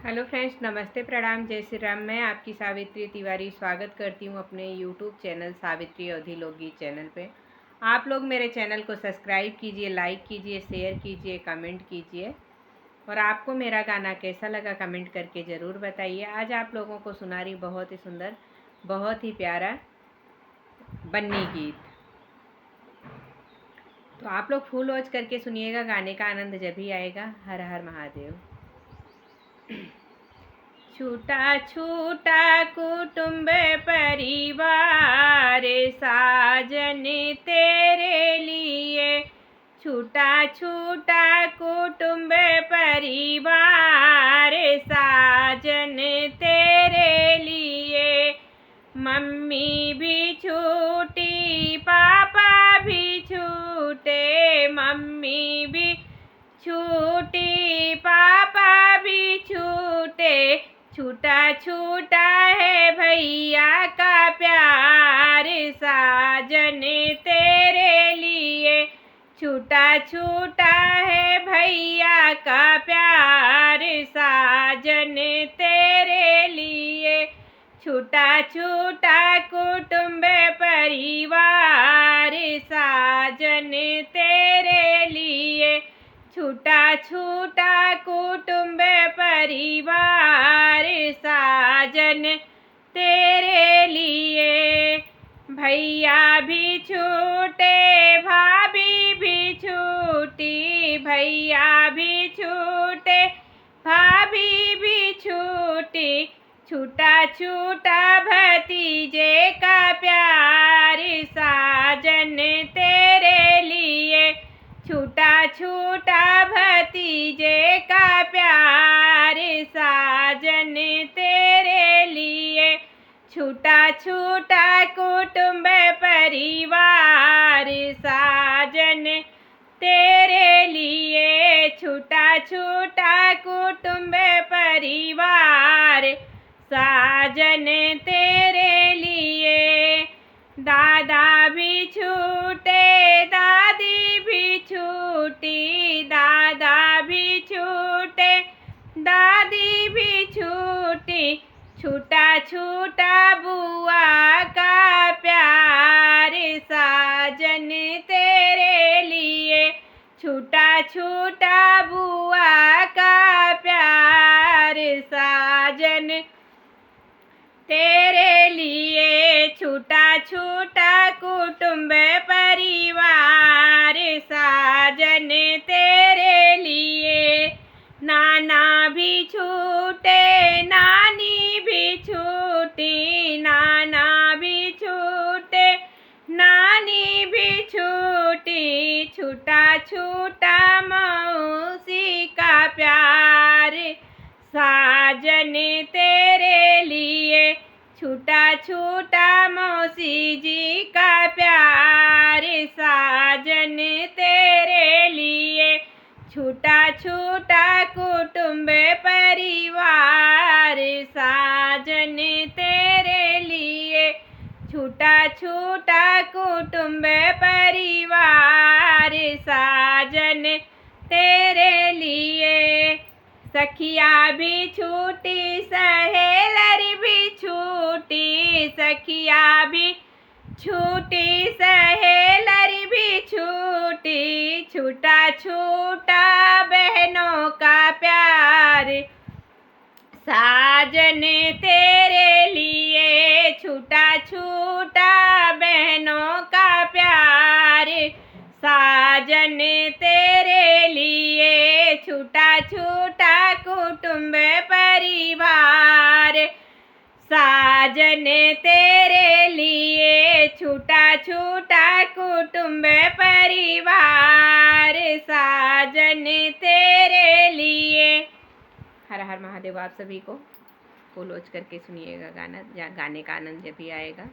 Hello friends, नमस्ते, प्रणाम, जय श्री राम। मैं आपकी सावित्री तिवारी स्वागत करती हूँ अपने यूट्यूब चैनल सावित्री अवधी लोकगीत चैनल पे। आप लोग मेरे चैनल को सब्सक्राइब कीजिए, लाइक कीजिए, शेयर कीजिए, कमेंट कीजिए। और आपको मेरा गाना कैसा लगा कमेंट करके ज़रूर बताइए। आज आप लोगों को सुना रही बहुत ही सुंदर, बहुत ही प्यारा बन्नी गीत। तो आप लोग फुल वॉच करके सुनिएगा, गाने का आनंद जब ही आएगा। हर हर महादेव। छूटा छूटा कुटुंब परिवार साजन तेरे लिए। छूटा छूटा कुटुंब परिवार साजन तेरे लिए। मम्मी भी छूटी, पापा भी छूटे, मम्मी भी छूटी, पापा भी छूटे। छूटा छूटा है भैया का प्यार साजन तेरे लिए। छूटा छूटा है भैया का प्यार साजन तेरे लिए। छूटा छूटा कुटुंब परिवार साजन तेरे लिए। छूटा छूटा कुटुंब परिवार साजन तेरे लिए। भैया भी छूटे, भाभी भी छूटी, भैया भी छूटे, भाभी भी छूटी। छूटा छूटा भतीजे का प्यार साजन तेरे लिए। छूटा छूटा भतीजे का प्यार साजन तेरे लिए। छूटा छूटा कुटुंब परिवार साजन तेरे लिए। छूटा छूटा कुटुंब परिवार साजन तेरे लिए। दादा भी छूटे, दादी भी छूटी, दादा भी छूटे, दादी भी छूटी। छूटा छूटा बुआ का प्यार साजन तेरे लिए। छूटा छूटा बुआ का प्यार साजन तेरे लिए। छूटा छूटा कुटुंब परिवार साजन तेरे लिए। नाना भी छूटे, नानी भी छूटी, नाना भी छूटे, नानी भी छूटी। छूटा छूटा मौसी का प्यार साजन तेरे लिए। छूटा छूटा मौसी जी का प्यार साजन तेरे लिए। छूटा छूटा कुटुंब परिवार साजन तेरे लिए। छूटा छूटा कुटुंब परिवार साजन तेरे लिए। सखिया भी छूटी, सहेलरी भी छूटी, सखिया भी छूटी, सहेलरी भी छूटी। छूटा छूटा बहनों का प्यार साजन तेरे लिए। छूटा छूटा बहनों का प्यार साजन तेरे लिए। छूटा छूटा कुटुंब परिवार साजन तेरे लिए। छूटा छूटा कुटुंब परिवार साजन तेरे लिए। हर हर महादेव। आप सभी को फुल वॉच करके सुनिएगा गाना, गाने का आनंद जब भी आएगा।